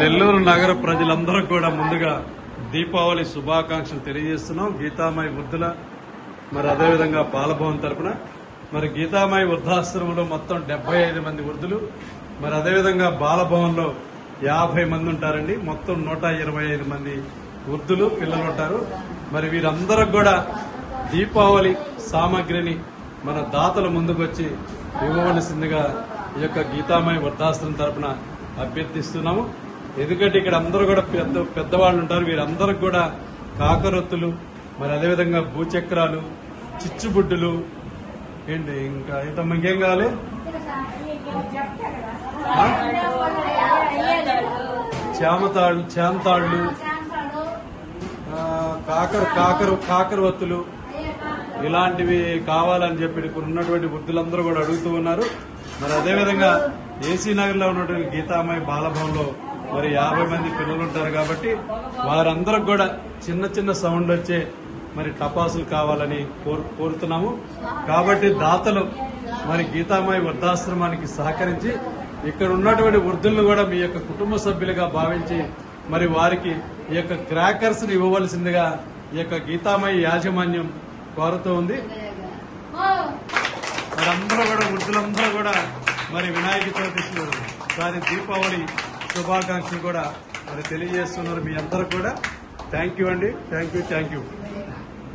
నెల్లూరు నగర ప్రజలందరూ కూడా ముందుగా దీపావళి శుభాకాంక్షలు తెలియజేస్తున్నాం. గీతామాయి వృద్ధుల మరి అదేవిధంగా పాలభవన్ తరపున మరి గీతామాయి వృద్ధాశ్రమంలో మొత్తం 75 మంది వృద్ధులు, మరి అదేవిధంగా బాలభవన్లో 50 మంది ఉంటారండి. మొత్తం 125 మంది వృద్ధులు పిల్లలు ఉంటారు. మరి వీరందరూ కూడా దీపావళి సామాగ్రిని మన దాతలు ముందుకొచ్చి ఇవ్వవలసిందిగా ఈ యొక్క గీతామాయి వృద్ధాశ్రమం తరపున అభ్యర్థిస్తున్నాము. ఎందుకంటే ఇక్కడ అందరూ కూడా పెద్దవాళ్ళు ఉంటారు. వీరందరికి కూడా కాకరొత్తులు, మరి అదేవిధంగా భూచక్రాలు, చిచ్చుబుడ్డులు, ఏంటి ఇంకా ఇంకేం కావాలి, చేమతాళ్లు, కాకరవత్తులు ఇలాంటివి కావాలని చెప్పి ఇక్కడ ఉన్నటువంటి వృద్ధులందరూ కూడా అడుగుతూ ఉన్నారు. మరి అదేవిధంగా ఏసీ నగర్ లో ఉన్నటువంటి గీతామాయి బాలభవన్లో మరి 50 మంది పిల్లలు ఉంటారు కాబట్టి వారందరికి కూడా చిన్న చిన్న సౌండ్ వచ్చే మరి టపాసులు కావాలని కోరుతున్నాము. కాబట్టి దాతలు మరి గీతామాయి వృద్ధాశ్రమానికి సహకరించి ఇక్కడ ఉన్నటువంటి వృద్ధులను కూడా మీ యొక్క కుటుంబ సభ్యులుగా భావించి మరి వారికి ఈ యొక్క క్రాకర్స్ ని ఇవ్వవలసిందిగా ఈ యొక్క గీతామాయి యాజమాన్యం కోరుతూ ఉంది. మరందరూ కూడా వృద్ధులందరూ కూడా మరి వినాయక చవితి దీపావళి శుభాకాంక్షలు కూడా మరి తెలియజేస్తున్నారు. మీ అందరూ కూడా థ్యాంక్ యూ అండి. Thank you.